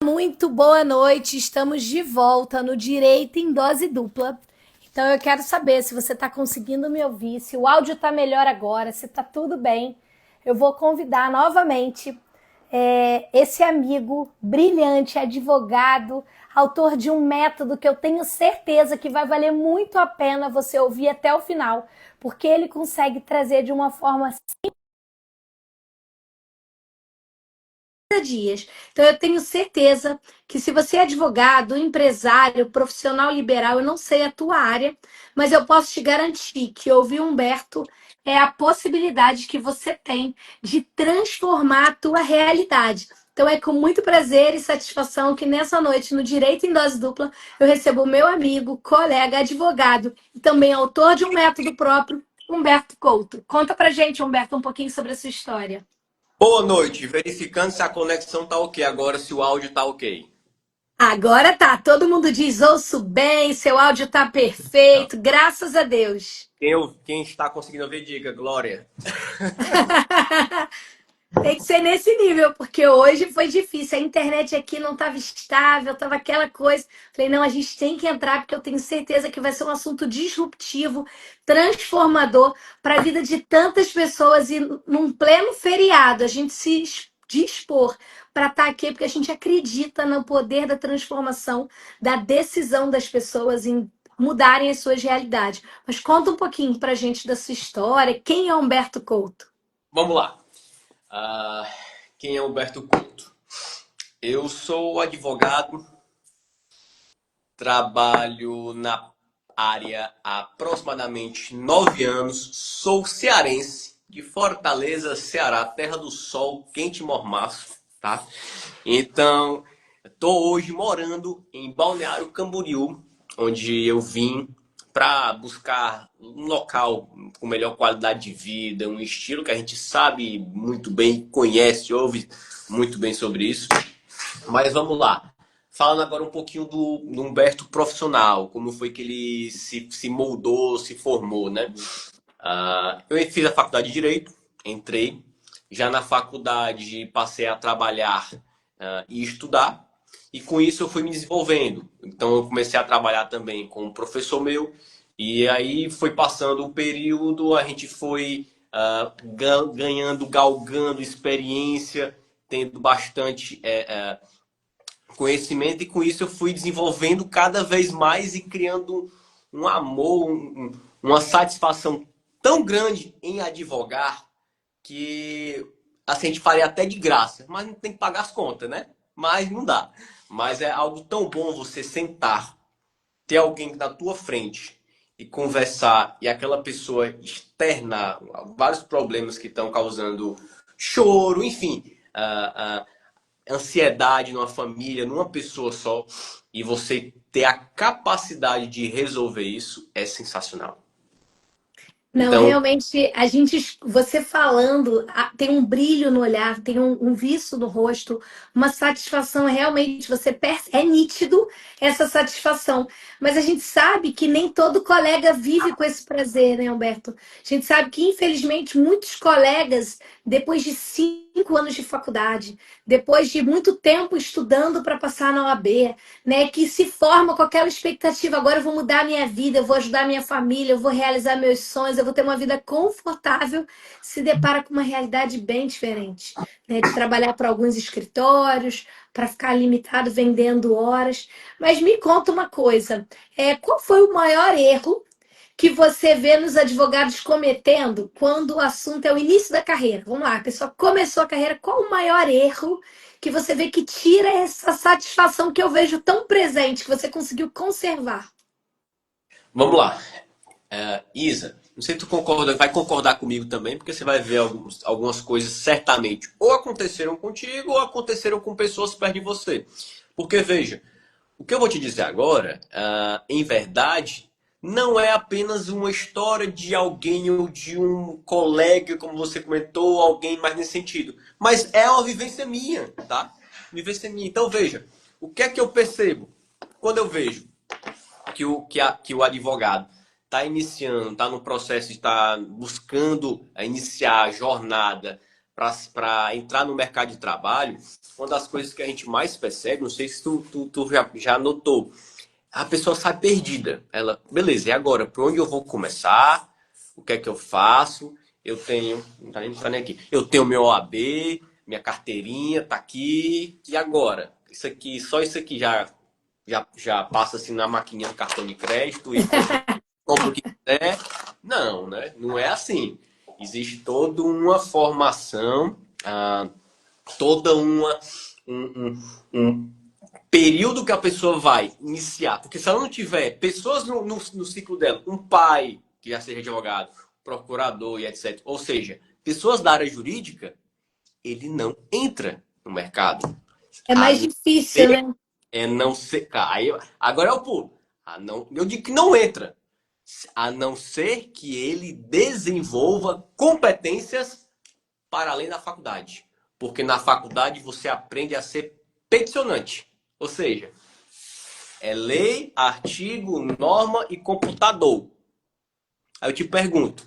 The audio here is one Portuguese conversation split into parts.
Muito boa noite, estamos de volta no Direito em Dose Dupla. Então eu quero saber se você está conseguindo me ouvir, se o áudio está melhor agora, se está tudo bem. Eu vou convidar novamente esse amigo brilhante, advogado, autor de um método que eu tenho certeza que vai valer muito a pena você ouvir até o final, porque ele consegue trazer de uma forma dias. Então, eu tenho certeza que se você é advogado, empresário, profissional liberal, eu não sei a tua área, mas eu posso te garantir que ouvir Humberto é a possibilidade que você tem de transformar a tua realidade. Então, é com muito prazer e satisfação que nessa noite, no Direito em Dose Dupla, eu recebo o meu amigo, colega, advogado e também autor de um método próprio, Humberto Couto. Conta pra gente, Humberto, um pouquinho sobre a sua história. Boa noite, verificando se a conexão tá ok agora, se o áudio tá ok. Agora tá, todo mundo diz ouço bem, seu áudio tá Não. perfeito, graças a Deus. Quem está conseguindo ouvir, diga, Glória. Tem que ser nesse nível, porque hoje foi difícil. A internet aqui não estava estável, estava aquela coisa. Falei, não, a gente tem que entrar, porque eu tenho certeza que vai ser um assunto disruptivo, transformador para a vida de tantas pessoas. E num pleno feriado, a gente se dispor para estar aqui, porque a gente acredita no poder da transformação, da decisão das pessoas em mudarem as suas realidades. Mas conta um pouquinho para a gente da sua história. Quem é Humberto Couto? Vamos lá. Ah, quem é Humberto Couto? Eu sou advogado, trabalho na área há aproximadamente 9 anos, sou cearense, de Fortaleza, Ceará, terra do sol, quente e mormaço, tá? Então, estou hoje morando em Balneário Camboriú, onde eu vim para buscar um local com melhor qualidade de vida, um estilo que a gente sabe muito bem, conhece, ouve muito bem sobre isso. Mas vamos lá. Falando agora um pouquinho do Humberto profissional, como foi que ele se moldou, se formou, né? Eu fiz a faculdade de Direito, entrei. Já na faculdade passei a trabalhar e estudar. E com isso eu fui me desenvolvendo. Então eu comecei a trabalhar também com um professor meu. E aí foi passando o período, a gente foi ganhando, galgando experiência, tendo bastante conhecimento. E com isso eu fui desenvolvendo cada vez mais e criando um amor, uma satisfação tão grande em advogar que assim, a gente faria até de graça, mas não tem que pagar as contas, né? Mas não dá. Mas é algo tão bom você sentar, ter alguém na tua frente e conversar e aquela pessoa externar vários problemas que estão causando choro, enfim, ansiedade numa família, numa pessoa só, e você ter a capacidade de resolver isso é sensacional. Não, Então, realmente, você falando, tem um brilho no olhar, tem um viço no rosto, uma satisfação realmente, é nítido essa satisfação. Mas a gente sabe que nem todo colega vive com esse prazer, né, Humberto? A gente sabe que, infelizmente, muitos colegas, depois de 5 anos de faculdade, depois de muito tempo estudando para passar na OAB, né, que se forma com aquela expectativa, agora eu vou mudar a minha vida, eu vou ajudar a minha família, eu vou realizar meus sonhos, eu vou ter uma vida confortável, se depara com uma realidade bem diferente, né, de trabalhar para alguns escritórios, para ficar limitado vendendo horas. Mas me conta uma coisa, qual foi o maior erro que você vê nos advogados cometendo quando o assunto é o início da carreira? Vamos lá, a pessoa começou a carreira, qual o maior erro que você vê que tira essa satisfação que eu vejo tão presente, que você conseguiu conservar? vamos lá. Isa, não sei se tu concorda, vai concordar comigo também, porque você vai ver algumas coisas certamente ou aconteceram contigo ou aconteceram com pessoas perto de você. Porque veja, o que eu vou te dizer agora, em verdade, não é apenas uma história de alguém ou de um colega, como você comentou, alguém mais nesse sentido. Mas é uma vivência minha, tá? Vivência minha. Então veja, o que é que eu percebo? Quando eu vejo que o advogado está iniciando, está no processo de estar buscando iniciar a jornada, para entrar no mercado de trabalho, uma das coisas que a gente mais percebe, não sei se tu já notou, a pessoa sai perdida. Ela, beleza, e agora? Por onde eu vou começar? O que é que eu faço? Eu tenho, não tá nem aqui. Eu tenho meu OAB, minha carteirinha tá aqui. E agora? Isso aqui, só isso aqui já passa assim na maquininha do cartão de crédito e compra o que quiser. Não, né? Não é assim. Existe toda uma formação, toda um período que a pessoa vai iniciar. Porque se ela não tiver pessoas no ciclo dela, um pai que já seja advogado, procurador e etc. Ou seja, pessoas da área jurídica, ele não entra no mercado. É A mais não difícil, ser, né? não ser. Aí, agora é o pulo. Eu digo que não entra. A não ser que ele desenvolva competências para além da faculdade. Porque na faculdade você aprende a ser peticionante. Ou seja, é lei, artigo, norma e computador. Aí eu te pergunto,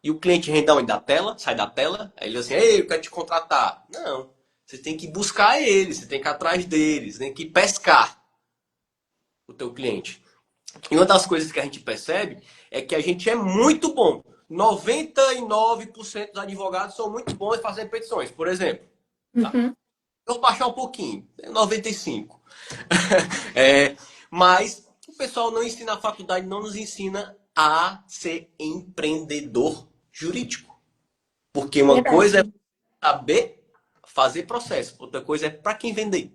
e o cliente rende onde? Da tela? Sai da tela? Aí ele diz assim, ei, eu quero te contratar. Não, você tem que buscar ele, você tem que ir atrás dele, você tem que pescar o teu cliente. E uma das coisas que a gente percebe é que a gente é muito bom. 99% dos advogados são muito bons em fazer petições, por exemplo. Tá? Uhum. Eu vou baixar um pouquinho, 95%. É, mas o pessoal não ensina, a faculdade não nos ensina a ser empreendedor jurídico. Porque uma coisa é Verdade. saber fazer processo, outra coisa é para quem vender.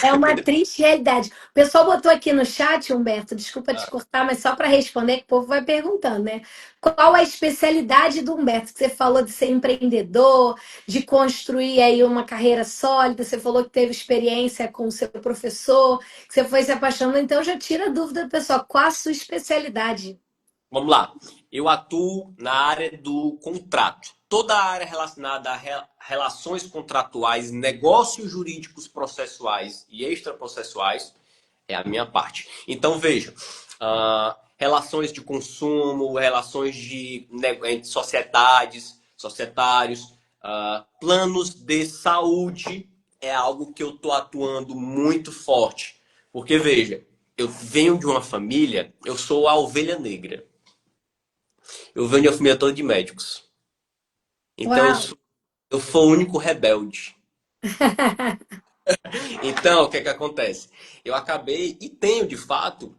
É uma Entendeu? triste realidade. O pessoal botou aqui no chat, Humberto, desculpa te cortar, mas só para responder, que o povo vai perguntando, né? Qual a especialidade do Humberto? Que você falou de ser empreendedor, de construir aí uma carreira sólida, você falou que teve experiência com o seu professor, que você foi se apaixonando, então já tira a dúvida do pessoal, qual a sua especialidade? Vamos lá. Eu atuo na área do contrato. Toda a área relacionada a relações contratuais, negócios jurídicos processuais e extraprocessuais é a minha parte. Então, veja, relações de consumo, relações entre sociedades, societários, planos de saúde é algo que eu estou atuando muito forte. Porque, veja, eu venho de uma família, eu sou a ovelha negra. Eu venho de uma família toda de médicos. Então Uau! eu sou o único rebelde. Então, o que é que acontece? Eu acabei e tenho, de fato,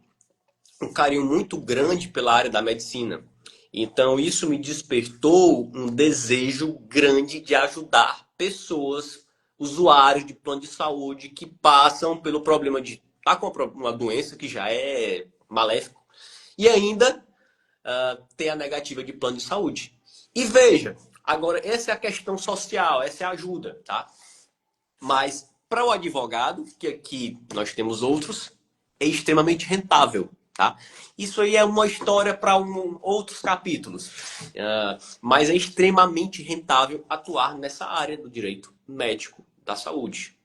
um carinho muito grande pela área da medicina. Então, isso me despertou um desejo grande de ajudar pessoas, usuários de plano de saúde que passam pelo problema de estar com uma doença que já é maléfico e ainda ter a negativa de plano de saúde. E veja, agora essa é a questão social, essa é a ajuda, tá? Mas para o advogado, que aqui nós temos outros, é extremamente rentável, tá? Isso aí é uma história para outros capítulos, mas é extremamente rentável atuar nessa área do direito médico da saúde.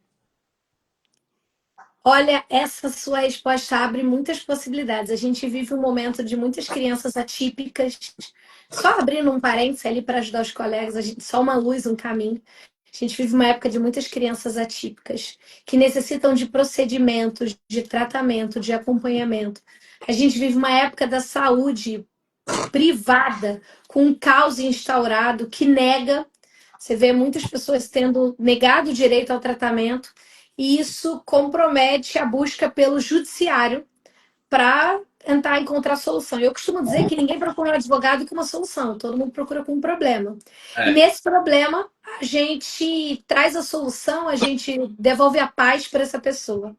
Olha, essa sua resposta abre muitas possibilidades. A gente vive um momento de muitas crianças atípicas. Só abrindo um parênteses ali para ajudar os colegas, a gente, só uma luz, um caminho. A gente vive uma época de muitas crianças atípicas que necessitam de procedimentos, de tratamento, de acompanhamento. A gente vive uma época da saúde privada, com um caos instaurado que nega. Você vê muitas pessoas tendo negado o direito ao tratamento, e isso compromete a busca pelo judiciário para tentar encontrar solução. Eu costumo dizer que ninguém procura um advogado com uma solução, todo mundo procura com um problema. E É. nesse problema, a gente traz a solução, a gente devolve a paz para essa pessoa.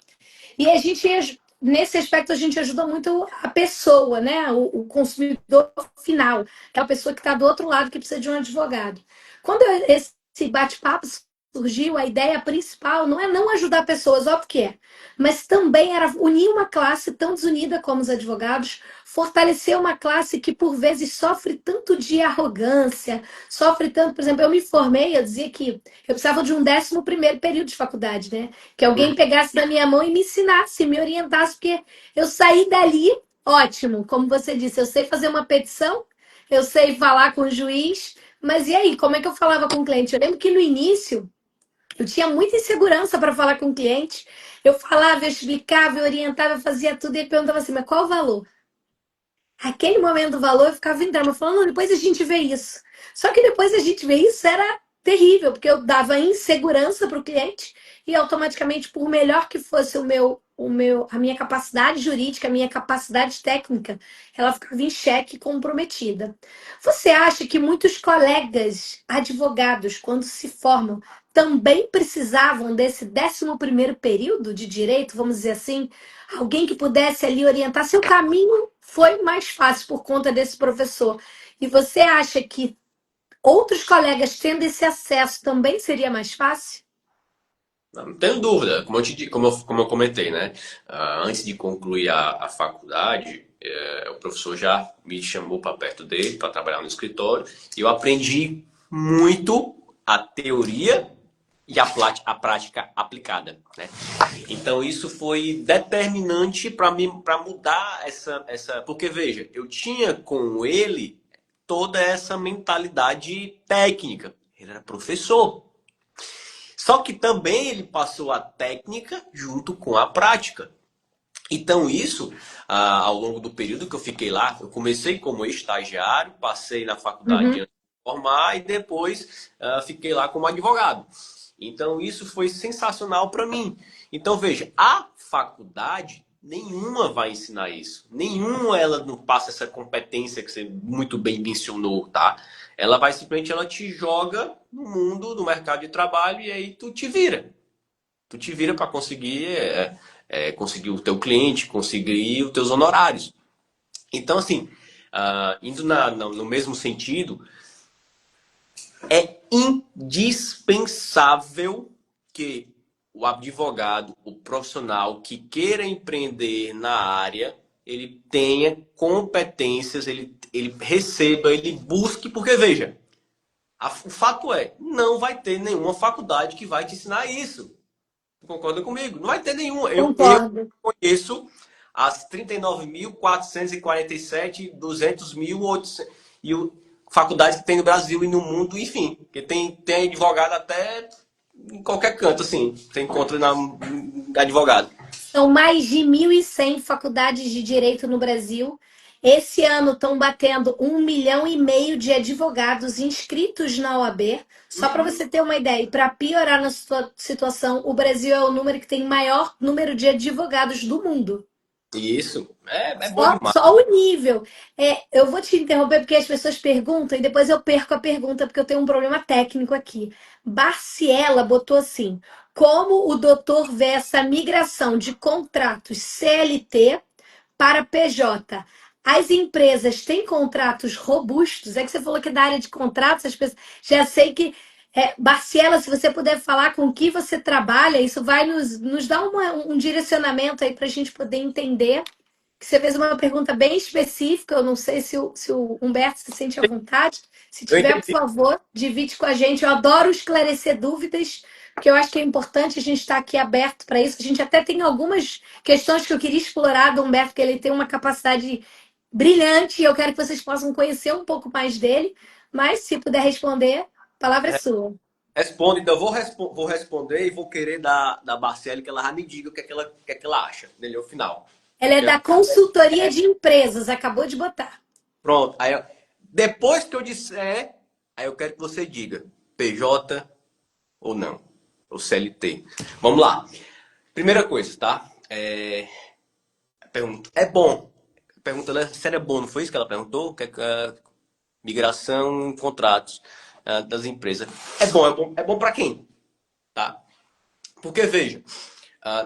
E a gente, nesse aspecto, a gente ajuda muito a pessoa, né? O consumidor final, aquela pessoa que está do outro lado que precisa de um advogado. Quando esse bate-papo surgiu, a ideia principal não é não ajudar pessoas, óbvio que é, mas também era unir uma classe tão desunida como os advogados, fortalecer uma classe que por vezes sofre tanto de arrogância, sofre tanto, por exemplo, eu me formei, eu dizia que eu precisava de um 11º período de faculdade, né? Que alguém pegasse da minha mão e me ensinasse, me orientasse, porque eu saí dali, ótimo, como você disse, eu sei fazer uma petição, eu sei falar com o juiz, Mas e aí, como é que eu falava com o cliente? Eu lembro que no início eu tinha muita insegurança para falar com o cliente. Eu falava, eu explicava, eu orientava, eu fazia tudo e ele perguntava assim: mas qual o valor? Aquele momento do valor eu ficava em drama, falando, não, depois a gente vê isso. Só que depois a gente vê isso era terrível, porque eu dava insegurança para o cliente e automaticamente, por melhor que fosse a minha capacidade jurídica, a minha capacidade técnica, ela ficava em xeque e comprometida. Você acha que muitos colegas advogados, quando se formam, também precisavam desse 11º período de direito, vamos dizer assim, alguém que pudesse ali orientar seu caminho foi mais fácil por conta desse professor. E você acha que outros colegas tendo esse acesso também seria mais fácil? Não tenho dúvida, como eu comentei, né? Antes de concluir a faculdade, o professor já me chamou para perto dele para trabalhar no escritório e eu aprendi muito a teoria e a prática aplicada, né? Então isso foi determinante para mim, para mudar essa, porque veja, eu tinha com ele toda essa mentalidade técnica. Ele era professor. Só que também ele passou a técnica junto com a prática. Então, isso, ao longo do período que eu fiquei lá, eu comecei como estagiário, passei na faculdade Uhum. antes de formar e depois fiquei lá como advogado. Então, isso foi sensacional para mim. Então, veja, a faculdade nenhuma vai ensinar isso. Nenhuma ela não passa essa competência que você muito bem mencionou, tá? Ela vai simplesmente, ela te joga no mundo do mercado de trabalho e aí tu te vira. Tu te vira para conseguir conseguir o teu cliente, conseguir os teus honorários. Então, assim, indo no mesmo sentido, é indispensável que o advogado, o profissional que queira empreender na área, ele tenha competências, ele receba, ele busque, porque veja, o fato é, não vai ter nenhuma faculdade que vai te ensinar isso. Concorda comigo? Não vai ter nenhuma. Eu Concordo. conheço as 39.447, 200.800 faculdades que tem no Brasil e no mundo, enfim, que tem advogado até em qualquer canto, assim, você encontra advogado. São mais de 1.100 faculdades de direito no Brasil. Esse ano estão batendo 1,5 milhão de advogados inscritos na OAB. Só para você ter uma ideia, e para piorar na situação, o Brasil é o número que tem maior número de advogados do mundo. Isso, é bom Só, demais. só o nível. Eu vou te interromper porque as pessoas perguntam e depois eu perco a pergunta porque eu tenho um problema técnico aqui. Barciela botou assim: como o doutor vê essa migração de contratos CLT para PJ? As empresas têm contratos robustos? É que você falou que da área de contratos, as pessoas. Já sei que. Barciela, se você puder falar com o que você trabalha, isso vai nos dar um direcionamento aí para a gente poder entender que você fez uma pergunta bem específica. Eu não sei se o Humberto se sente à vontade. Se Eu tiver, por entendi. favor, divide com a gente. Eu adoro esclarecer dúvidas, porque eu acho que é importante a gente estar aqui aberto para isso. A gente até tem algumas questões que eu queria explorar do Humberto, que ele tem uma capacidade brilhante e eu quero que vocês possam conhecer um pouco mais dele. Mas, se puder responder, a palavra é sua. Responde, então vou responder e vou querer da Barcelli que ela já me diga o que é que ela acha dele ao final. Ela é Eu- da consultoria de empresas, acabou de botar. Pronto. Depois que eu disser, aí eu quero que você diga PJ ou não, ou CLT. Vamos lá. Primeira coisa, tá? Pergunta. É bom. Pergunta, né? Se era bom, não foi isso que ela perguntou? Migração, contratos das empresas. É bom para quem? Tá? Porque veja,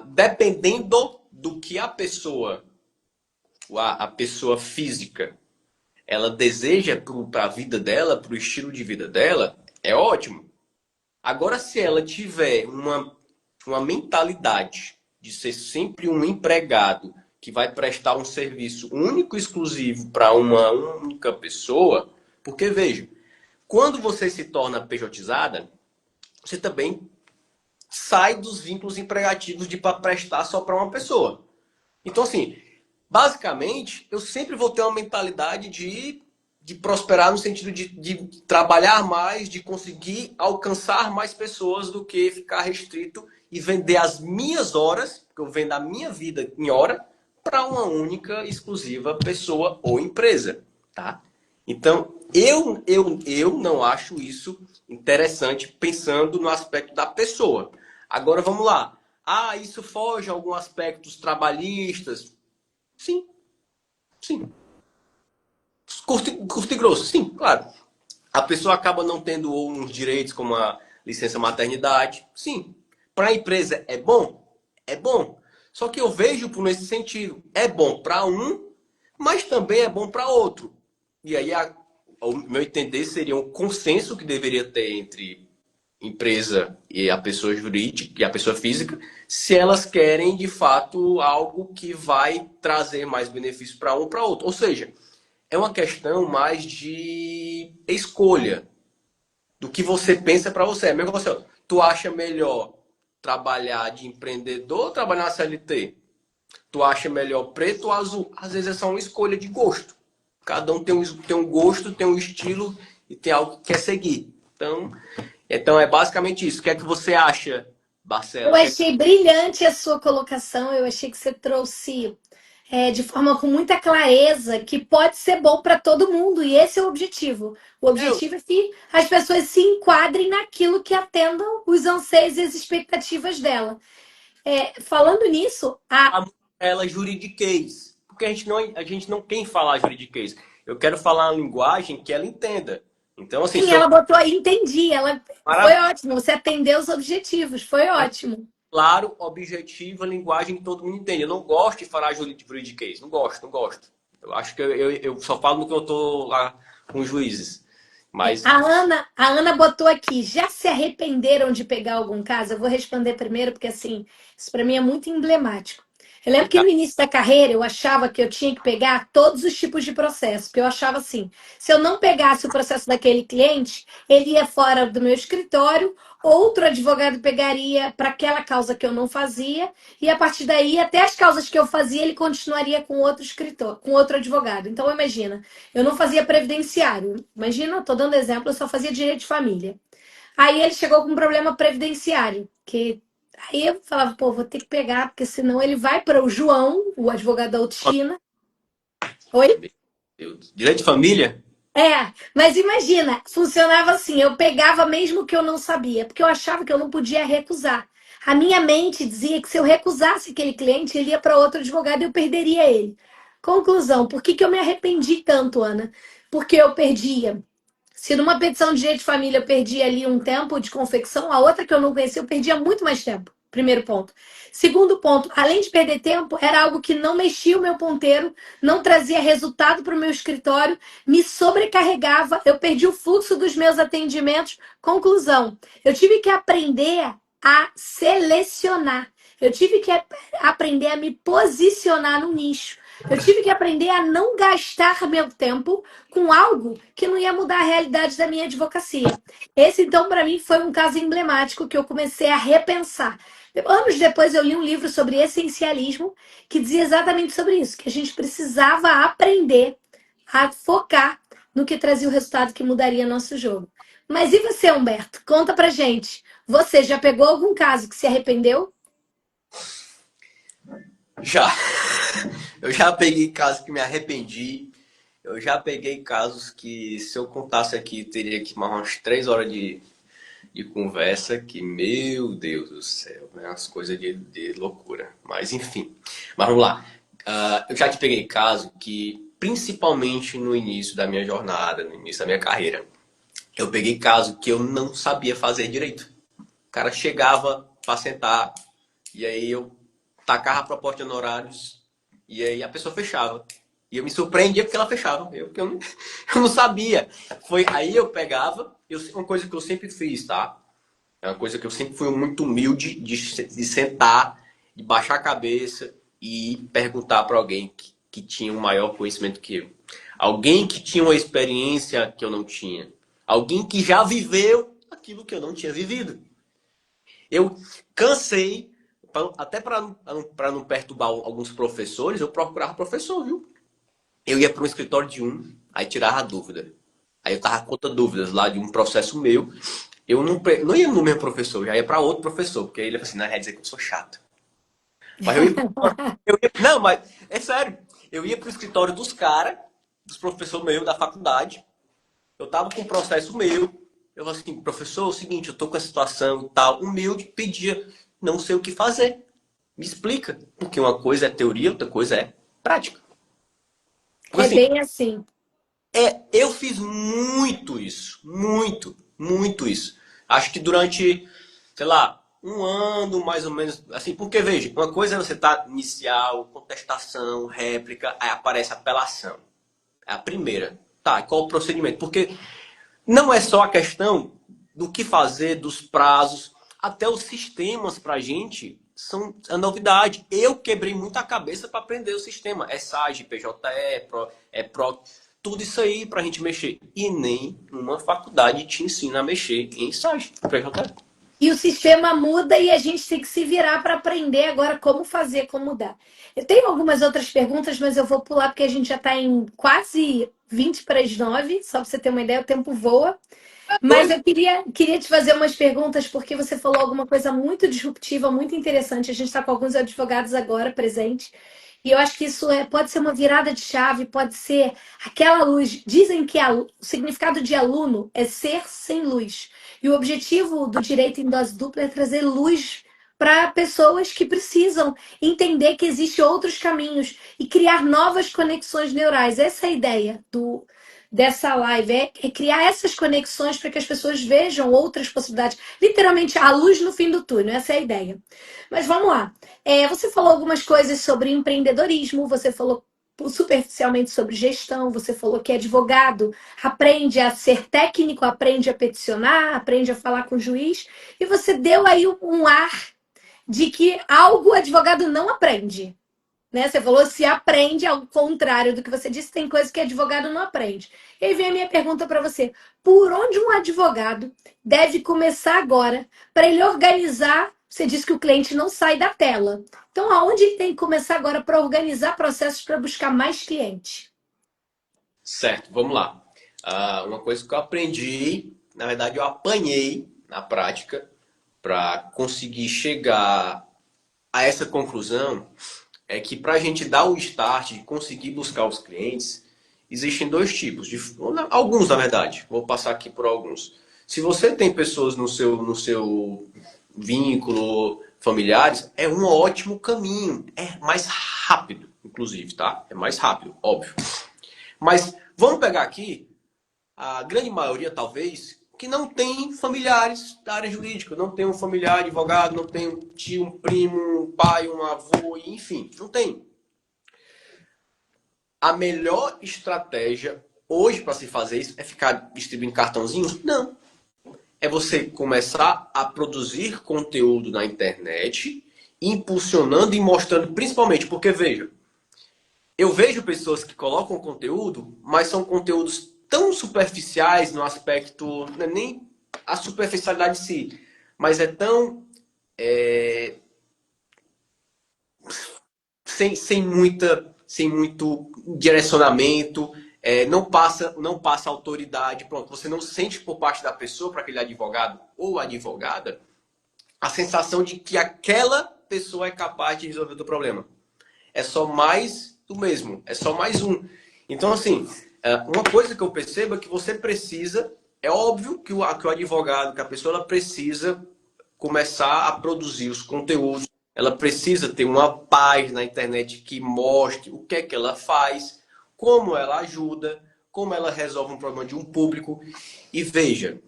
dependendo do que a pessoa física ela deseja para a vida dela, para o estilo de vida dela, é ótimo. Agora, se ela tiver uma mentalidade de ser sempre um empregado que vai prestar um serviço único e exclusivo para uma única pessoa, porque veja, quando você se torna pejotizada, você também sai dos vínculos empregativos de para prestar só para uma pessoa. Então, assim, basicamente, eu sempre vou ter uma mentalidade de de prosperar no sentido de trabalhar mais, de conseguir alcançar mais pessoas do que ficar restrito e vender as minhas horas, porque eu vendo a minha vida em hora, para uma única, exclusiva pessoa ou empresa, tá? Então, eu não acho isso interessante pensando no aspecto da pessoa. Agora, vamos lá. Ah, isso foge a alguns aspectos trabalhistas? Sim, sim. Curto e grosso, sim, claro. A pessoa acaba não tendo uns direitos como a licença maternidade. Sim. Para a empresa é bom? É bom. Só que eu vejo por nesse sentido. É bom para um, mas também é bom para outro. E aí, o meu entender seria um consenso que deveria ter entre empresa e a pessoa jurídica e a pessoa física, se elas querem de fato algo que vai trazer mais benefício para um para outro. Ou seja, é uma questão mais de escolha do que você pensa para você. É mesmo assim, ó, tu acha melhor trabalhar de empreendedor ou trabalhar na CLT? Tu acha melhor preto ou azul? Às vezes é só uma escolha de gosto. Cada um tem um gosto, tem um estilo e tem algo que quer seguir. Então é basicamente isso. O que é que você acha, Eu Marcela? O que é que... achei brilhante a sua colocação, eu achei que você trouxe de forma com muita clareza que pode ser bom para todo mundo, e esse é o objetivo. O Eu, objetivo é que as pessoas se enquadrem naquilo que atendam os anseios e as expectativas dela. Falando nisso, ela juridiquês. Porque a gente não tem falar juridiquês. Eu quero falar uma linguagem que ela entenda. Então, assim, sim, se eu ela botou aí, entendi, ela foi maravilha, ótimo, você atendeu os objetivos, foi ótimo. claro, objetiva, linguagem que todo mundo entende. Eu não gosto de falar juridiquês. Não gosto, não gosto. Eu acho que eu só falo no que eu tô lá com os juízes. Mas A Ana botou aqui, já se arrependeram de pegar algum caso? Eu vou responder primeiro, porque assim, isso para mim é muito emblemático. Eu lembro que fica no início da carreira eu achava que eu tinha que pegar todos os tipos de processo, porque eu achava assim, se eu não pegasse o processo daquele cliente, ele ia fora do meu escritório, outro advogado pegaria para aquela causa que eu não fazia, e a partir daí, até as causas que eu fazia, ele continuaria com outro escritor, com outro advogado. Então, imagina, eu não fazia previdenciário. Imagina, estou dando exemplo, eu só fazia direito de família. Aí ele chegou com um problema previdenciário, que aí eu falava, pô, vou ter que pegar, porque senão ele vai para o João, o advogado da autoestima. Oi? meu Deus. Direito de família? Mas imagina, funcionava assim, eu pegava mesmo que eu não sabia, porque eu achava que eu não podia recusar. A minha mente dizia que se eu recusasse aquele cliente, ele ia para outro advogado e eu perderia ele. Conclusão, por que que eu me arrependi tanto, Ana? Porque eu perdia. Se numa petição de direito de família eu perdi ali um tempo de confecção, a outra que eu não conhecia, eu perdia muito mais tempo. Primeiro ponto. Segundo ponto, além de perder tempo, era algo que não mexia o meu ponteiro, não trazia resultado para o meu escritório, me sobrecarregava, eu perdi o fluxo dos meus atendimentos. Conclusão, eu tive que aprender a selecionar. Eu tive que aprender a me posicionar no nicho. Eu tive que aprender a não gastar meu tempo com algo que não ia mudar a realidade da minha advocacia. Esse, então, para mim, foi um caso emblemático que eu comecei a repensar. Anos depois, eu li um livro sobre essencialismo que dizia exatamente sobre isso, que a gente precisava aprender a focar no que trazia o resultado que mudaria nosso jogo. Mas e você, Humberto? Conta pra gente. Você já pegou algum caso que se arrependeu? Já. Eu já peguei casos que me arrependi. Eu já peguei casos que, se eu contasse aqui, teria que mais umas 3 horas de conversa. Que, meu Deus do céu, né? As coisas de loucura. Mas, enfim. Mas vamos lá. Eu já te peguei caso que, principalmente no início da minha jornada, no início da minha carreira, eu peguei caso que eu não sabia fazer direito. O cara chegava para sentar, e aí eu tacava a proposta de honorários, e aí a pessoa fechava. E eu me surpreendia porque ela fechava. Porque eu não, eu não sabia. Aí eu pegava, uma coisa que eu sempre fiz, tá? É uma coisa que eu sempre fui muito humilde de sentar, de baixar a cabeça e perguntar para alguém que tinha um maior conhecimento que eu. Alguém que tinha uma experiência que eu não tinha. Alguém que já viveu aquilo que eu não tinha vivido. Eu cansei, até para não perturbar alguns professores, eu procurava professor, viu? Eu ia para um escritório de um, aí tirava a dúvida. Aí eu tava com outras dúvidas lá de um processo meu. Eu não ia no mesmo professor, já ia para outro professor, porque aí ele falou assim, não, quer dizer que eu sou chato. Mas não, mas é sério. Eu ia pro escritório dos caras, dos professores meus da faculdade. Eu tava com um processo meu. Eu falei assim, professor, é o seguinte, eu tô com a situação e tal. Humilde, pedia, não sei o que fazer. Me explica. Porque uma coisa é teoria, outra coisa é prática. Porque É assim, bem assim. eu fiz muito isso. Muito, muito isso. Acho que durante, sei lá, um ano mais ou menos. Assim, porque veja, uma coisa é você estar inicial, contestação, réplica, aí aparece apelação. É a primeira. Tá, e qual o procedimento? Porque não é só a questão do que fazer, dos prazos, até os sistemas para a gente são a novidade. Eu quebrei muita cabeça para aprender o sistema. É SAGE, PJE, Pro, tudo isso aí para a gente mexer. E nem uma faculdade te ensina a mexer em SAGE, PJE. E o sistema muda e a gente tem que se virar para aprender agora como fazer, como mudar. Eu tenho algumas outras perguntas, mas eu vou pular porque a gente já está em quase 20 para as 9, só para você ter uma ideia, o tempo voa. Mas Doido. eu queria te fazer umas perguntas, porque você falou alguma coisa muito disruptiva, muito interessante. A gente está com alguns advogados agora presentes. E eu acho que isso pode ser uma virada de chave, pode ser aquela luz. Dizem que o significado de aluno é ser sem luz. E o objetivo do direito em dose dupla é trazer luz para pessoas que precisam entender que existem outros caminhos e criar novas conexões neurais. Essa é a ideia dessa live, é criar essas conexões para que as pessoas vejam outras possibilidades. Literalmente, a luz no fim do túnel, essa é a ideia. Mas vamos lá. Você falou algumas coisas sobre empreendedorismo, você falou superficialmente sobre gestão, você falou que advogado aprende a ser técnico, aprende a peticionar, aprende a falar com o juiz, e você deu aí um ar de que algo o advogado não aprende. Né? Você falou se aprende ao contrário do que você disse, tem coisa que advogado não aprende. E aí vem a minha pergunta para você: por onde um advogado deve começar agora para ele organizar? Você disse que o cliente não sai da tela. Então, aonde ele tem que começar agora para organizar processos para buscar mais cliente? Certo, vamos lá. Uma coisa que eu aprendi, na verdade eu apanhei na prática para conseguir chegar a essa conclusão é que para a gente dar o start e conseguir buscar os clientes, existem dois tipos, alguns na verdade, vou passar aqui por alguns. Se você tem pessoas no seu vínculo familiares, é um ótimo caminho, é mais rápido, inclusive, tá? É mais rápido, óbvio. Mas vamos pegar aqui a grande maioria, talvez, que não tem familiares da área jurídica, não tem um familiar advogado, não tem um tio, um primo, um pai, um avô, enfim, não tem. A melhor estratégia hoje para se fazer isso é ficar distribuindo cartãozinho? Não. É você começar a produzir conteúdo na internet, impulsionando e mostrando, principalmente, porque veja, eu vejo pessoas que colocam conteúdo, mas são conteúdos tão superficiais no aspecto, não é nem a superficialidade em si, mas é tão sem muito direcionamento, não passa autoridade, pronto, você não sente por parte da pessoa para aquele advogado ou advogada a sensação de que aquela pessoa é capaz de resolver o teu problema. É só mais do mesmo, é só mais um. Então, assim, uma coisa que eu percebo é que você precisa, é óbvio que o advogado, que a pessoa ela precisa começar a produzir os conteúdos, ela precisa ter uma página na internet que mostre o que é que ela faz, como ela ajuda, como ela resolve um problema de um público. E veja,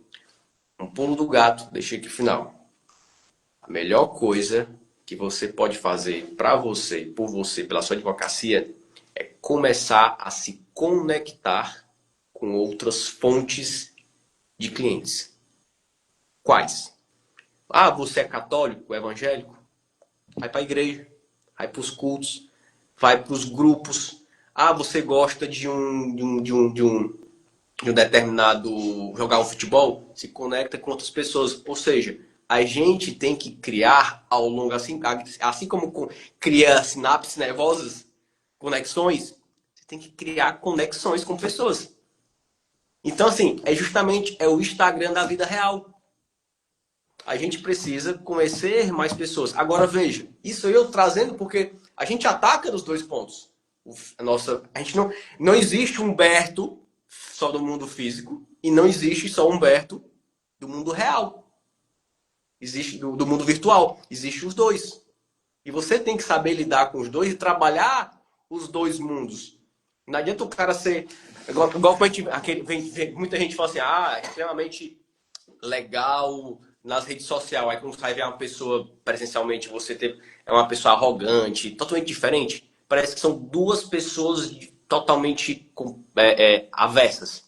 um pulo do gato, deixei aqui o final. A melhor coisa que você pode fazer para você, por você, pela sua advocacia, é começar a se conectar com outras fontes de clientes. Quais? Ah, você é católico, evangélico? Vai para a igreja, vai para os cultos, vai para os grupos. Ah, você gosta de um determinado jogar um futebol? Se conecta com outras pessoas. Ou seja, a gente tem que criar ao longo, assim como cria sinapses nervosas, conexões, Você tem que criar conexões com pessoas. Então, assim, é justamente o Instagram da vida real. A gente precisa conhecer mais pessoas. Agora, veja, isso eu trazendo porque a gente ataca nos dois pontos. A gente não existe Humberto só do mundo físico e não existe só Humberto do mundo real. Existe do mundo virtual. Existem os dois. E você tem que saber lidar com os dois e trabalhar os dois mundos. Não adianta o cara ser. Igual como a gente, muita gente fala assim, é extremamente legal nas redes sociais. Aí quando você vai ver uma pessoa presencialmente, é uma pessoa arrogante, totalmente diferente. Parece que são duas pessoas totalmente aversas.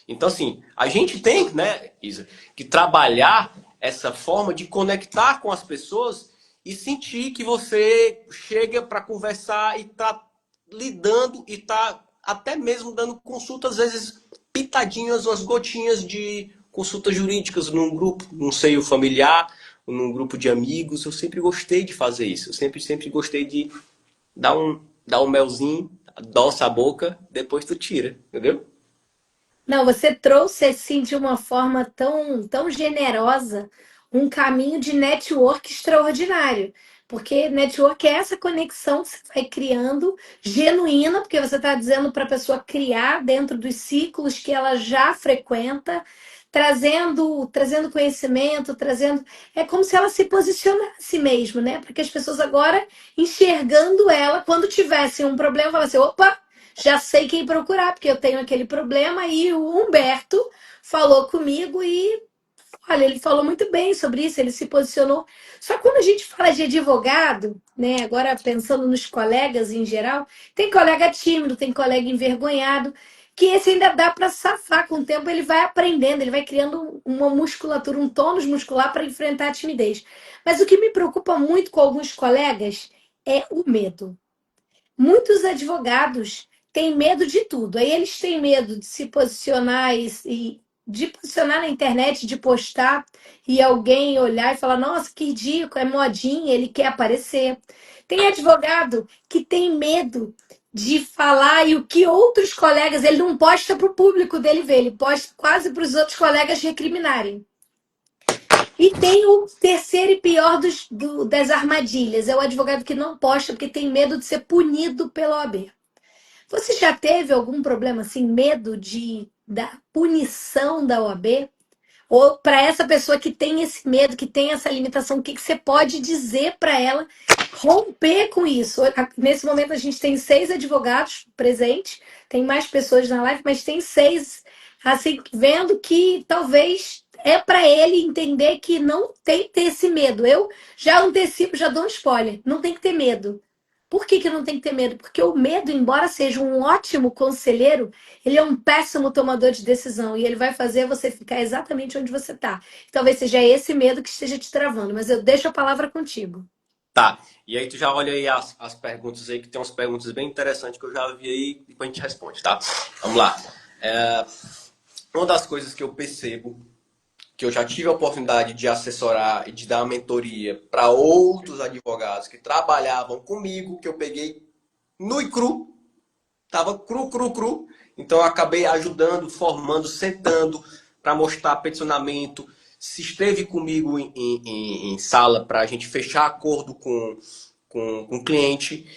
Então, assim, a gente tem, né, Isa, que trabalhar essa forma de conectar com as pessoas e sentir que você chega para conversar e tá lidando e tá até mesmo dando consulta, às vezes pitadinhas, umas gotinhas de consultas jurídicas num grupo, num seio familiar, num grupo de amigos. Eu sempre gostei de fazer isso. Eu sempre gostei de dar um melzinho, adoça a boca, depois tu tira, entendeu? Não, você trouxe assim de uma forma tão generosa um caminho de network extraordinário. Porque network é essa conexão que você vai criando, genuína, porque você está dizendo para a pessoa criar dentro dos ciclos que ela já frequenta, trazendo conhecimento, trazendo. É como se ela se posicionasse mesmo, né? Porque as pessoas agora, enxergando ela, quando tivessem um problema, falam assim: opa, já sei quem procurar, porque eu tenho aquele problema. E o Humberto falou comigo e, olha, ele falou muito bem sobre isso, ele se posicionou. Só que quando a gente fala de advogado, né, agora pensando nos colegas em geral, tem colega tímido, tem colega envergonhado, que esse ainda dá para safar com o tempo, ele vai aprendendo, ele vai criando uma musculatura, um tônus muscular para enfrentar a timidez. Mas o que me preocupa muito com alguns colegas é o medo. Muitos advogados têm medo de tudo. Aí eles têm medo de se posicionar e de posicionar na internet, de postar e alguém olhar e falar: nossa, que ridículo, é modinha, ele quer aparecer. Tem advogado que tem medo de falar e o que outros colegas, ele não posta para o público dele ver, ele posta quase para os outros colegas recriminarem. E tem o terceiro e pior das armadilhas, é o advogado que não posta porque tem medo de ser punido pela OAB. Você já teve algum problema assim, medo da punição da OAB? Ou para essa pessoa que tem esse medo, que tem essa limitação, o que você pode dizer para ela romper com isso? Nesse momento a gente tem 6 advogados presentes, tem mais pessoas na live, mas tem 6, assim, vendo que talvez é para ele entender que não tem que ter esse medo. Eu já antecipo, já dou um spoiler, não tem que ter medo. Por que não tem que ter medo? Porque o medo, embora seja um ótimo conselheiro, ele é um péssimo tomador de decisão e ele vai fazer você ficar exatamente onde você está. Talvez seja esse medo que esteja te travando, mas eu deixo a palavra contigo. Tá. E aí tu já olha aí as perguntas aí, que tem umas perguntas bem interessantes que eu já vi aí e depois a gente responde, tá? Vamos lá. Uma das coisas que eu percebo, que eu já tive a oportunidade de assessorar e de dar uma mentoria para outros advogados que trabalhavam comigo, que eu peguei nu e cru, tava cru. Então eu acabei ajudando, formando, sentando para mostrar peticionamento. Se esteve comigo em sala para a gente fechar acordo com o cliente.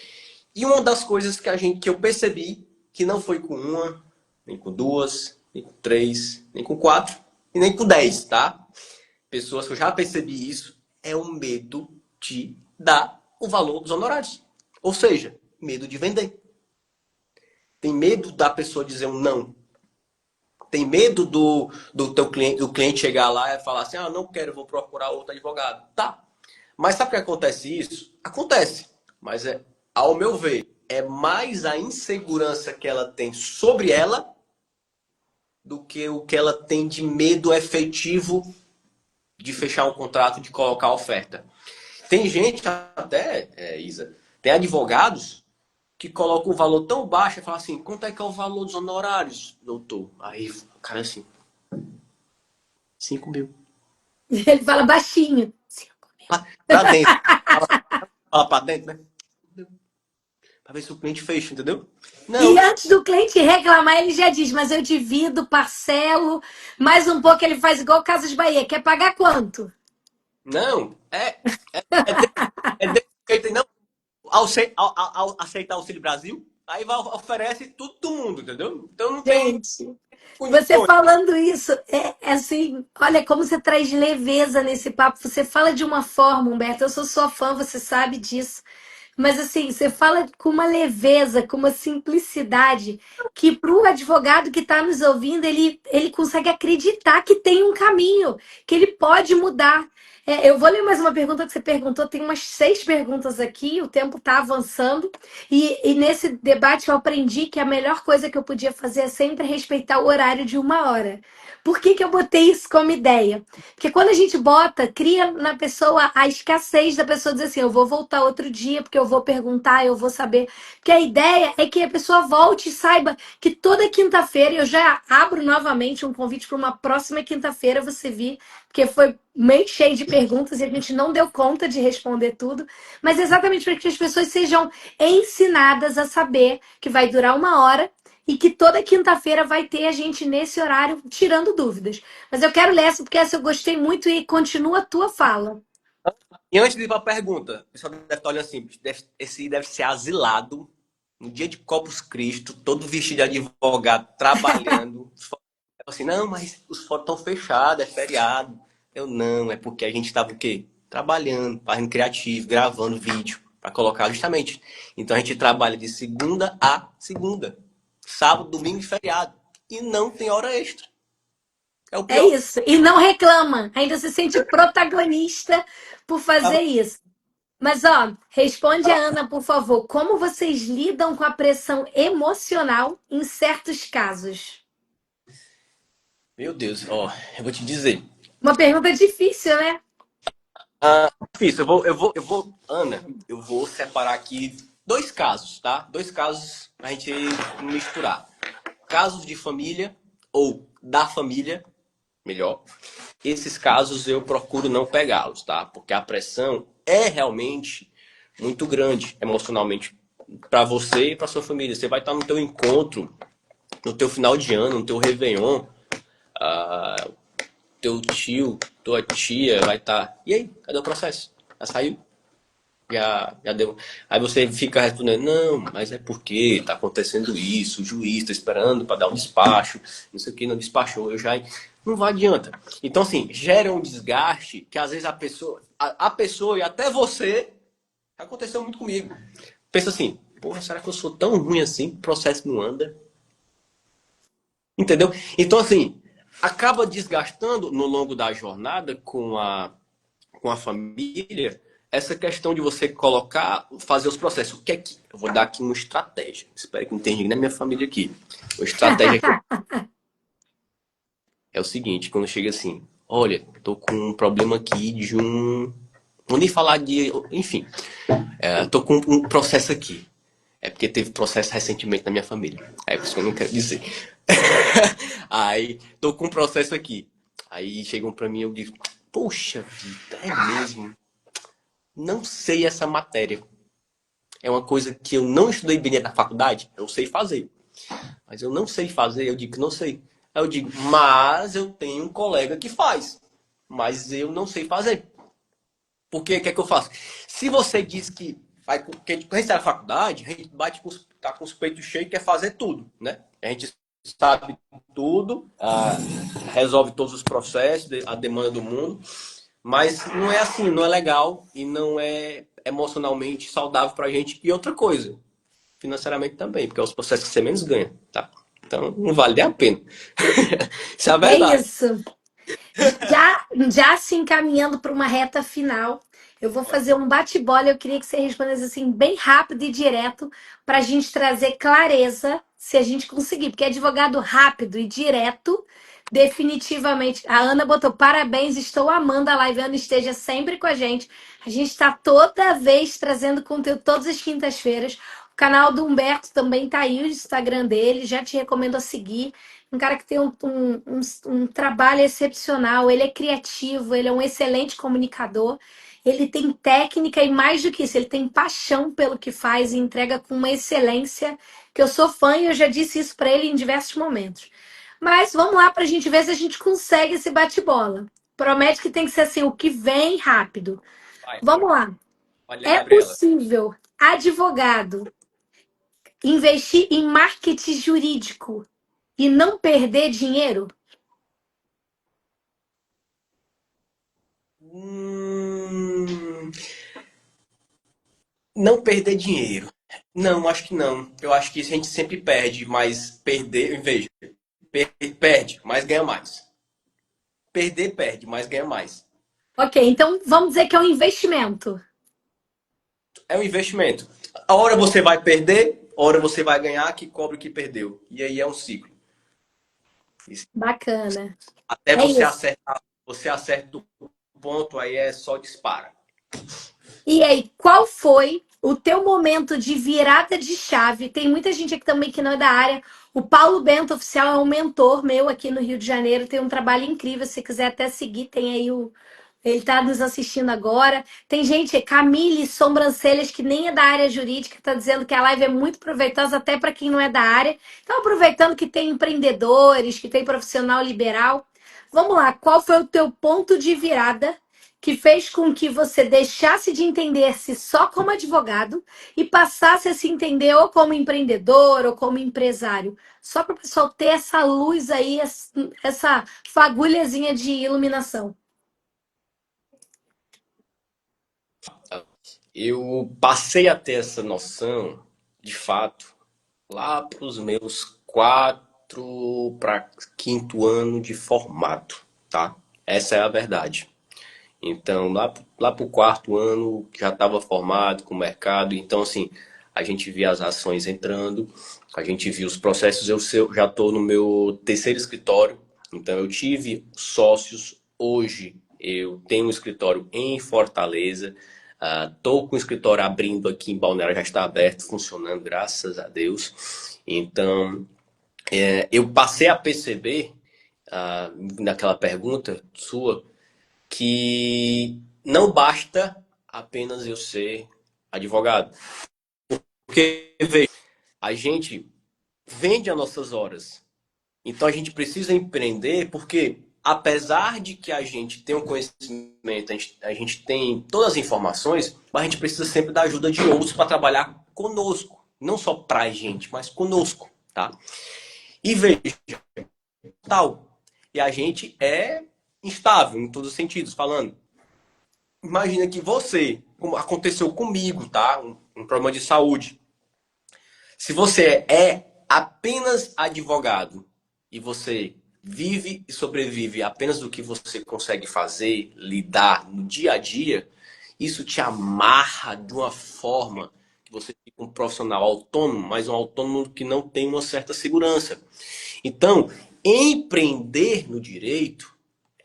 E uma das coisas que eu percebi, que não foi com uma, nem com duas, nem com três, nem com quatro, e nem com 10, tá? Pessoas que eu já percebi isso, é o medo de dar o valor dos honorários. Ou seja, medo de vender. Tem medo da pessoa dizer um não. Tem medo do cliente chegar lá e falar assim, não quero, vou procurar outro advogado. Tá. Mas sabe o que acontece isso? Acontece. Mas ao meu ver, é mais a insegurança que ela tem sobre ela do que o que ela tem de medo efetivo de fechar um contrato, de colocar a oferta. Tem gente até, Isa, tem advogados que colocam um valor tão baixo e falam assim, quanto é que é o valor dos honorários, doutor? Aí o cara assim, 5.000. Ele fala baixinho. Pra dentro. Fala pra dentro, né? para ver se o cliente fecha, entendeu? E Não, antes do cliente reclamar, ele já diz, mas eu divido, parcelo, mais um pouco ele faz igual o Casas Bahia. Quer pagar quanto? não, é, desse, é desse jeito, não. Ao aceitar o Auxílio Brasil, aí vai, oferece tudo do mundo, entendeu? Então não tem Gente, você condições. falando isso, é assim, olha como você traz leveza nesse papo. Você fala de uma forma, Humberto, eu sou sua fã, você sabe disso. Mas assim, você fala com uma leveza, com uma simplicidade, que para o advogado que está nos ouvindo, ele consegue acreditar que tem um caminho, que ele pode mudar. Eu vou ler mais uma pergunta que você perguntou, tem umas 6 perguntas aqui, o tempo está avançando, e nesse debate eu aprendi que a melhor coisa que eu podia fazer é sempre respeitar o horário de 1 hora. Por que eu botei isso como ideia? Porque quando a gente bota, cria na pessoa a escassez da pessoa dizer assim, eu vou voltar outro dia, porque eu vou perguntar, eu vou saber. Porque a ideia é que a pessoa volte e saiba que toda quinta-feira, eu já abro novamente um convite para uma próxima quinta-feira você vir, porque foi meio cheio de perguntas e a gente não deu conta de responder tudo, mas exatamente para que as pessoas sejam ensinadas a saber que vai durar 1 hora e que toda quinta-feira vai ter a gente nesse horário tirando dúvidas. Mas eu quero ler essa porque essa eu gostei muito e continua a tua fala. E antes de ir para a pergunta, o pessoal deve estar olhando assim, esse deve ser asilado no dia de Corpus Christi, todo vestido de advogado, trabalhando. Assim, não, mas os fóruns estão fechados, é feriado. Eu não, é porque a gente estava o quê? Trabalhando, fazendo criativo, gravando vídeo para colocar justamente. Então a gente trabalha de segunda a segunda, sábado, domingo e feriado. E não tem hora extra. É o É pior. isso. E não reclama. Ainda se sente protagonista por fazer isso. Mas, ó, responde a Ana, por favor. Como vocês lidam com a pressão emocional em certos casos? Meu Deus, ó, eu vou te dizer. Uma pergunta difícil, né? Ah, difícil. Ana, eu vou separar aqui dois casos, tá? Dois casos pra gente misturar. Casos de família ou da família, melhor. Esses casos eu procuro não pegá-los, tá? Porque a pressão é realmente muito grande emocionalmente para você e para sua família. Você vai estar no teu encontro, no teu final de ano, no teu Réveillon, teu tio, tua tia vai estar. E aí, cadê o processo? Já saiu? Já deu. Aí você fica respondendo, não, mas é porque tá acontecendo isso, o juiz tá esperando para dar um despacho, não sei o que, não despachou, eu já. Não vai adianta. Então, assim, gera um desgaste que às vezes a pessoa e até você, aconteceu muito comigo. Pensa assim, porra, será que eu sou tão ruim assim, o processo não anda? Entendeu? Então, assim, acaba desgastando no longo da jornada com a família, essa questão de você colocar, fazer os processos. O que é que. Eu vou dar aqui uma estratégia. Espero que não tenha ninguém na minha família aqui. A estratégia que é o seguinte: quando chega assim, olha, tô com um problema aqui de um. Vou nem falar de. Enfim, tô com um processo aqui. É porque teve processo recentemente na minha família. É por isso que eu não quero dizer. Aí, tô com um processo aqui. Aí chegam pra mim e eu digo, poxa vida, é mesmo? Não sei essa matéria. É uma coisa que eu não estudei bem na faculdade, eu sei fazer. Mas eu não sei fazer, eu digo que não sei. Aí eu digo, mas eu tenho um colega que faz. Mas eu não sei fazer. Porque o que é que eu faço? Se você diz que vai, que a gente sai da faculdade, a gente bate com, tá com os peitos cheios e quer fazer tudo, né? A gente sabe tudo, resolve todos os processos, a demanda do mundo, mas não é assim, não é legal e não é emocionalmente saudável pra gente. E outra coisa, financeiramente também, porque é os processos que você menos ganha, tá? Então não vale nem a pena. Isso é a É verdade. isso. Já se encaminhando para uma reta final, eu vou fazer um bate-bola. Eu queria que você respondesse assim, bem rápido e direto, para a gente trazer clareza, se a gente conseguir. Porque advogado rápido e direto, definitivamente. A Ana botou parabéns, estou amando a live. Ana, esteja sempre com a gente. A gente está toda vez trazendo conteúdo todas as quintas-feiras. O canal do Humberto também está aí, o Instagram dele. Já te recomendo a seguir. Um cara que tem um trabalho excepcional, ele é criativo, ele é um excelente comunicador. ele tem técnica e mais do que isso, ele tem paixão pelo que faz e entrega com uma excelência que eu sou fã e eu já disse isso para ele em diversos momentos. Mas vamos lá para a gente ver se a gente consegue esse bate-bola. Promete que tem que ser assim, o que vem rápido. Vai, Vamos lá. olha, É Gabriela. possível advogado investir em marketing jurídico e não perder dinheiro? Hum, não perder dinheiro. Não, acho que não. Eu acho que a gente sempre perde, mas perder, veja, perde, mas ganha mais. Perder, perde, mas ganha mais. Ok, então vamos dizer que é um investimento. É um investimento. A hora você vai perder, a hora você vai ganhar, que cobre o que perdeu. E aí é um ciclo. Bacana. Até É isso. você acerta o ponto, aí é só dispara. E aí, qual foi o teu momento de virada de chave? Tem muita gente aqui também que não é da área. O Paulo Bento Oficial é um mentor meu aqui no Rio de Janeiro, tem um trabalho incrível. Se quiser até seguir, tem aí o. Ele está nos assistindo agora. Tem gente, Camille Sobrancelhas, que nem é da área jurídica, está dizendo que a live é muito proveitosa até para quem não é da área. Então, aproveitando que tem empreendedores, que tem profissional liberal. Vamos lá, qual foi o teu ponto de virada que fez com que você deixasse de entender-se só como advogado e passasse a se entender ou como empreendedor ou como empresário? Só para o pessoal ter essa luz aí, essa fagulhazinha de iluminação. Eu passei a ter essa noção, de fato, lá para os meus 4 para 5º ano de formado, tá? Essa é a verdade. Então, lá para o 4º ano, já estava formado com o mercado. Então, assim, a gente via as ações entrando, a gente via os processos. Já estou no meu 3º escritório, então eu tive sócios. Hoje eu tenho um escritório em Fortaleza. Estou com o escritório abrindo aqui em Balneário, já está aberto, funcionando, graças a Deus. Então, eu passei a perceber, naquela pergunta sua, que não basta apenas eu ser advogado. Porque, veja, a gente vende as nossas horas. Então a gente precisa empreender porque, apesar de que a gente tem um conhecimento, a gente tem todas as informações, mas a gente precisa sempre da ajuda de outros para trabalhar conosco. Não só para a gente, mas conosco, tá? E veja, tal. E a gente é instável em todos os sentidos, falando. Imagina que você, como aconteceu comigo, tá? Um problema de saúde. Se você é apenas advogado e você vive e sobrevive apenas do que você consegue fazer, lidar no dia a dia, isso te amarra de uma forma que você fica um profissional autônomo, mas um autônomo que não tem uma certa segurança. Então, empreender no direito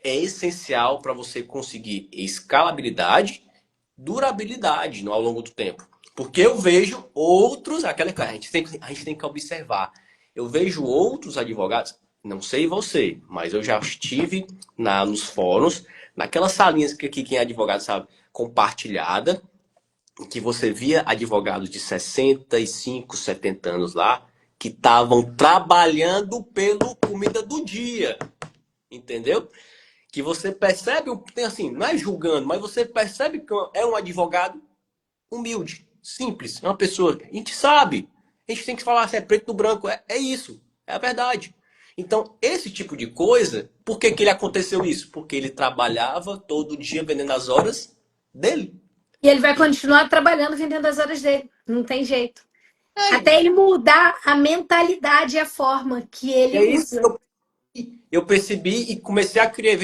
é essencial para você conseguir escalabilidade, durabilidade ao longo do tempo. Porque eu vejo outros, aquela que a gente tem que observar. Eu vejo outros advogados, não sei você, mas eu já estive nos fóruns, naquelas salinhas que aqui quem é advogado sabe, compartilhada, que você via advogados de 65, 70 anos lá, que estavam trabalhando pelo comida do dia, entendeu? Que você percebe, tem assim, não é julgando, mas você percebe que é um advogado humilde, simples, é uma pessoa, a gente sabe, a gente tem que falar se é preto no branco, é isso, é a verdade. Então, esse tipo de coisa, por que que ele aconteceu isso? Porque ele trabalhava todo dia vendendo as horas dele. E ele vai continuar trabalhando vendendo as horas dele. Não tem jeito. É, Até ele mudar a mentalidade e a forma que ele é isso que usa. eu percebi e comecei a criar.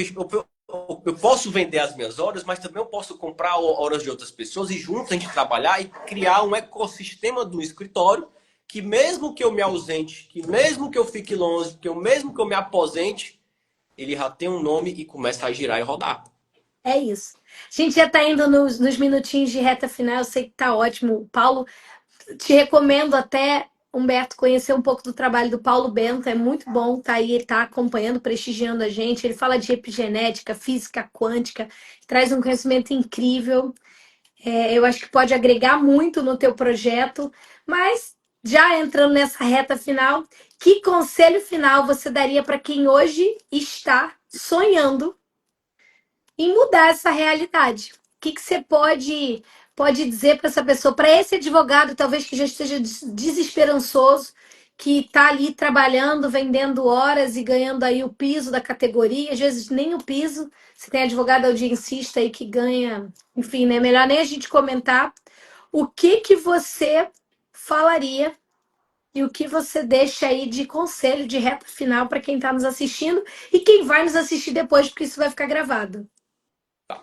Eu posso vender as minhas horas, mas também eu posso comprar horas de outras pessoas e juntos a gente trabalhar e criar um ecossistema do escritório que mesmo que eu me ausente, que mesmo que eu fique longe, mesmo que eu me aposente, ele já tem um nome e começa a girar e rodar. É isso. A gente já está indo nos minutinhos de reta final. Eu sei que tá ótimo. Paulo, te recomendo até. Humberto, conhecer um pouco do trabalho do Paulo Bento, é muito bom, tá aí, ele tá acompanhando, prestigiando a gente. Ele fala de epigenética, física quântica, traz um conhecimento incrível. Eu acho que pode agregar muito no teu projeto, mas já entrando nessa reta final, que conselho final você daria para quem hoje está sonhando em mudar essa realidade? O que você pode dizer para essa pessoa, para esse advogado, talvez que já esteja desesperançoso, que está ali trabalhando, vendendo horas e ganhando aí o piso da categoria, às vezes nem o piso, se tem advogado audiencista aí que ganha, enfim, né? Melhor nem a gente comentar. O que você falaria e o que você deixa aí de conselho, de reta final para quem está nos assistindo e quem vai nos assistir depois, porque isso vai ficar gravado. Tá.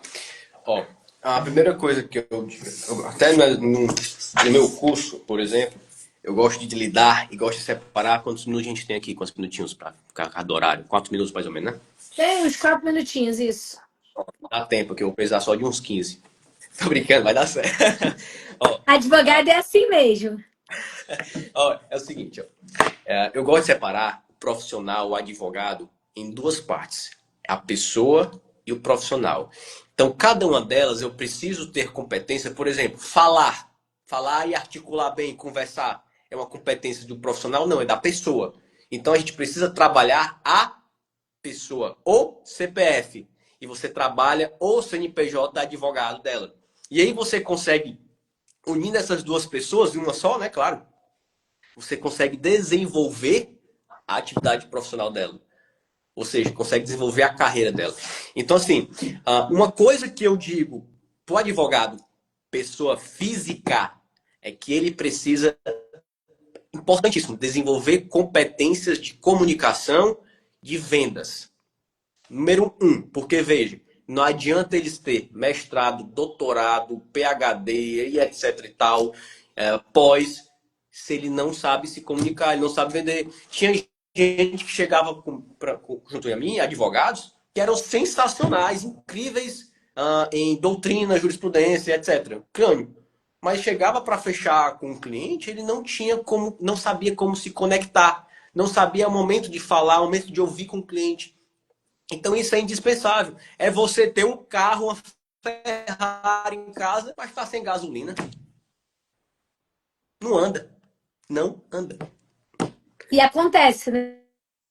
Ó, a primeira coisa que até no meu curso, por exemplo, eu gosto de lidar e gosto de separar quantos minutos a gente tem aqui, quantos minutinhos para ficar cada horário. 4 minutos mais ou menos, né? Tem uns 4 minutinhos, isso. Dá tempo, que eu vou precisar só de uns 15. Tô brincando, vai dar certo. Ó, Advogado é assim mesmo. ó, é o seguinte, ó. Eu gosto de separar o profissional, o advogado, em duas partes. A pessoa e o profissional. Então, cada uma delas eu preciso ter competência, por exemplo, falar. Falar e articular bem, conversar. É uma competência do profissional? Não, é da pessoa. Então, a gente precisa trabalhar a pessoa, ou CPF. E você trabalha o CNPJ da advogado dela. E aí você consegue, unindo essas duas pessoas, em uma só, né, claro, você consegue desenvolver a atividade profissional dela. Ou seja, consegue desenvolver a carreira dela. Então, assim, uma coisa que eu digo para o advogado, pessoa física, é que ele precisa, importantíssimo, desenvolver competências de comunicação, de vendas. Número um, porque veja, não adianta eles ter mestrado, doutorado, PhD e etc e tal, pós, se ele não sabe se comunicar, ele não sabe vender. Tinha gente que chegava junto a mim, advogados, que eram sensacionais, incríveis em doutrina, jurisprudência, etc. Crânio. Mas chegava para fechar com o cliente, ele não tinha como, não sabia como se conectar, não sabia o momento de falar, o momento de ouvir com o cliente. Então isso é indispensável. É você ter um carro, uma Ferrari em casa, mas está sem gasolina. Não anda. Não anda. E acontece, né?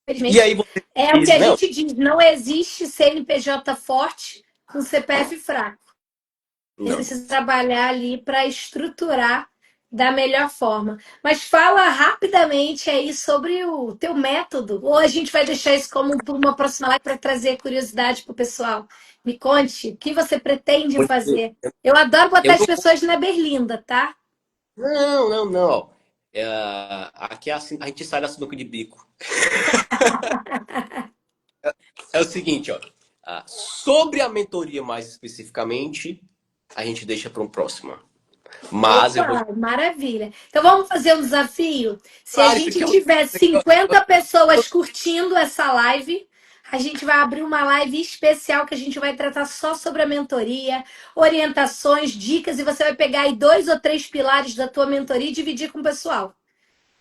E Infelizmente, aí você é o que diz, a não, gente diz, não existe CNPJ forte com CPF fraco. A gente não. precisa trabalhar ali para estruturar da melhor forma. Mas fala rapidamente aí sobre o teu método. Ou a gente vai deixar isso como uma próxima live para trazer curiosidade para o pessoal. Me conte, o que você pretende fazer? Eu adoro Eu botar as não, pessoas na berlinda, tá? não. É, aqui é assim, a gente sai da sinuca de bico. É o seguinte, ó. Sobre a mentoria mais especificamente, a gente deixa para um próximo. Mas eu vou. Opa, maravilha. Então vamos fazer um desafio? Se a Claro, isso gente aqui é um. tiver 50 pessoas curtindo essa live, a gente vai abrir uma live especial que a gente vai tratar só sobre a mentoria, orientações, dicas, e você vai pegar aí 2 ou 3 pilares da tua mentoria e dividir com o pessoal.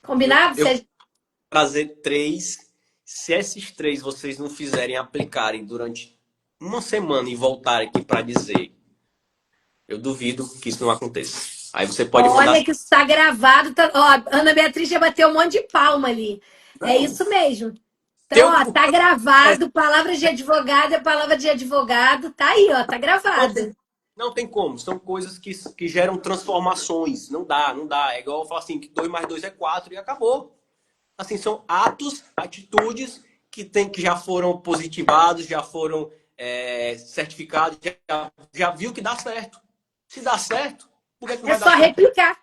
Combinado? Eu vou trazer três. Se esses três vocês não fizerem aplicarem durante uma semana e voltarem aqui para dizer, eu duvido que isso não aconteça. Aí você pode mandar. Olha que isso está gravado. Tá... Ó, a Ana Beatriz já bateu um monte de palma ali. É Não, isso mesmo. tem Então, ó, o tá gravado, palavra de advogado é palavra de advogado, tá aí, ó, tá não tem, gravado. não tem como. São coisas que geram transformações. Não dá, não dá. É igual eu falar assim, que 2 mais 2 é 4 e acabou. Assim, são atos, atitudes que já foram positivados, já foram certificados, já viu que dá certo. Se dá certo, por que, que não É vai dar só certo? replicar.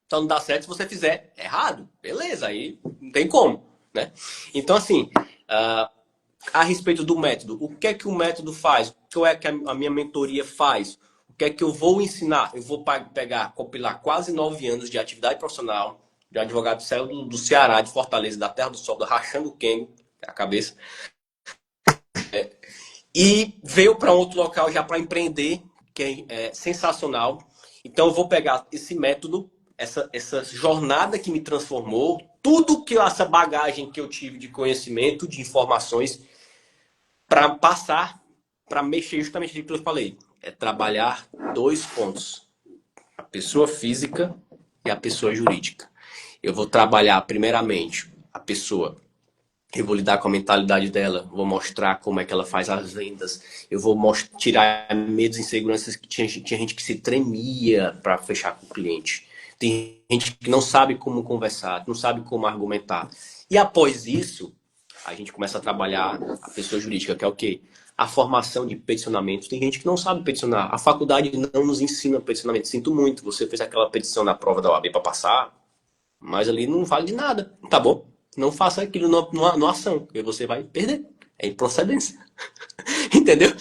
Só não dá certo se você fizer errado. Beleza, aí não tem como, né? Então, assim, a respeito do método, o que é que o método faz? O que é que a minha mentoria faz? O que é que eu vou ensinar? Eu vou pegar, compilar quase 9 anos de atividade profissional, de advogado que saiu do Ceará, de Fortaleza, da Terra do Sol, do Rachando Quengo, a cabeça, e veio para outro local já para empreender, que é sensacional. Então, eu vou pegar esse método, essa jornada que me transformou, tudo que essa bagagem que eu tive de conhecimento, de informações, para passar, para mexer justamente no que eu falei. É trabalhar dois pontos: a pessoa física e a pessoa jurídica. Eu vou trabalhar, primeiramente, a pessoa. Eu vou lidar com a mentalidade dela, vou mostrar como é que ela faz as vendas, eu vou tirar medos e inseguranças que tinha gente que se tremia para fechar com o cliente. Tem gente que não sabe como conversar, não sabe como argumentar. E após isso, a gente começa a trabalhar a pessoa jurídica, que é o quê? A formação de peticionamento. Tem gente que não sabe peticionar. A faculdade não nos ensina peticionamento. Sinto muito, você fez aquela petição na prova da OAB para passar, mas ali não vale de nada, tá bom? Não faça aquilo numa ação, porque você vai perder. É improcedência. Entendeu?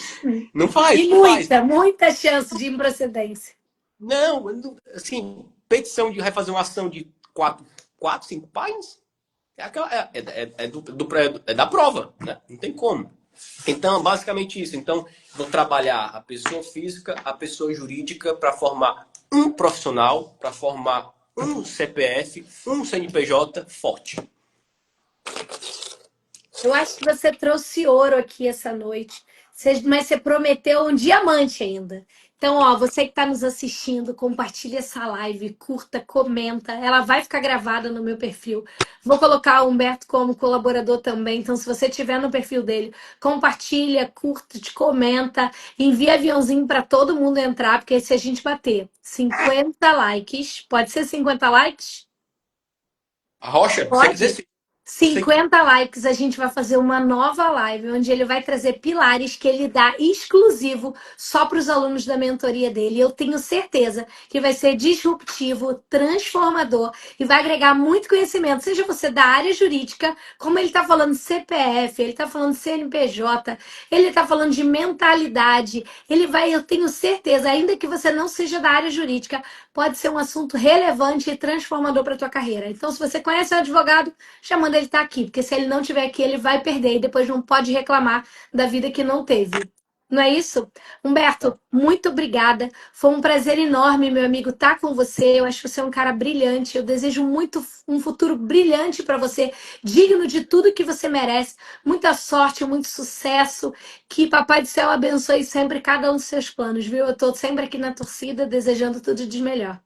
Não faz, E não faz. muita chance de improcedência. Não, assim, petição de vai fazer uma ação de quatro, cinco páginas, é da prova, né? Não tem como. Então, basicamente isso. Então, vou trabalhar a pessoa física, a pessoa jurídica para formar um profissional, para formar um CPF, um CNPJ forte. Eu acho que você trouxe ouro aqui essa noite, mas você prometeu um diamante ainda. Então, ó, você que está nos assistindo, compartilha essa live, curta, comenta. Ela vai ficar gravada no meu perfil. Vou colocar o Humberto como colaborador também. Então, se você tiver no perfil dele, compartilha, curta, comenta, envia aviãozinho para todo mundo entrar, porque se a gente bater 50 likes, pode ser 50 likes? A Rocha, você quiser Pode? sim. Você... 50 likes, a gente vai fazer uma nova live onde ele vai trazer pilares que ele dá exclusivo só para os alunos da mentoria dele. Eu tenho certeza que vai ser disruptivo, transformador e vai agregar muito conhecimento, seja você da área jurídica, como ele está falando CPF, ele está falando CNPJ, ele está falando de mentalidade. Ele vai, eu tenho certeza, ainda que você não seja da área jurídica, pode ser um assunto relevante e transformador para a tua carreira. Então, se você conhece um advogado, já manda ele estar aqui, porque se ele não estiver aqui, ele vai perder e depois não pode reclamar da vida que não teve. Não é isso? Humberto, muito obrigada. Foi um prazer enorme, meu amigo, estar com você. Eu acho que você é um cara brilhante. Eu desejo muito um futuro brilhante para você, digno de tudo que você merece. Muita sorte, muito sucesso. Que Papai do Céu abençoe sempre cada um dos seus planos, viu? Eu estou sempre aqui na torcida, desejando tudo de melhor.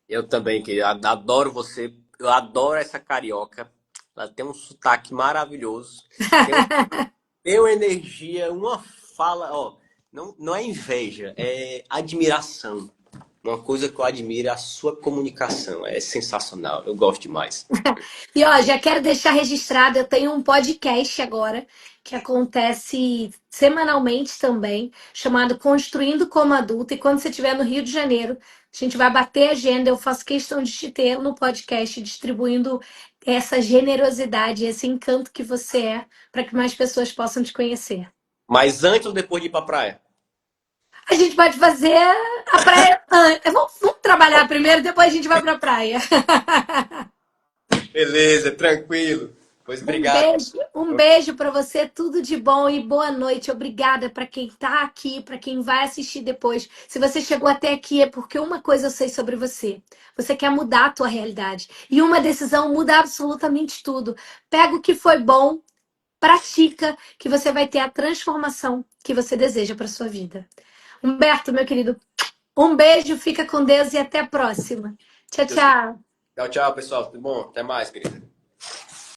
Eu também, que adoro você. Eu adoro essa carioca. Ela tem um sotaque maravilhoso. Tem, um, tem uma energia, uma fala, ó. Não é inveja, é admiração. Uma coisa que eu admiro é a sua comunicação. É sensacional. Eu gosto demais. E ó, já quero deixar registrado, eu tenho um podcast agora que acontece semanalmente também, chamado Construindo como Adulto. E quando você estiver no Rio de Janeiro, a gente vai bater a agenda. Eu faço questão de te ter no podcast, distribuindo essa generosidade, esse encanto que você é, para que mais pessoas possam te conhecer. Mas antes ou depois de ir pra praia? A gente pode fazer a praia. Vamos trabalhar primeiro, depois a gente vai para a praia. Beleza, tranquilo. Pois obrigado. Um beijo para você, tudo de bom e boa noite. Obrigada para quem está aqui, para quem vai assistir depois. Se você chegou até aqui é porque uma coisa eu sei sobre você. Você quer mudar a tua realidade. E uma decisão muda absolutamente tudo. Pega o que foi bom, pratica, que você vai ter a transformação que você deseja para sua vida. Humberto, meu querido, um beijo, fica com Deus e até a próxima. Tchau, Deus quiser. tchau. Tchau, tchau, pessoal. Tudo bom? Até mais, querido.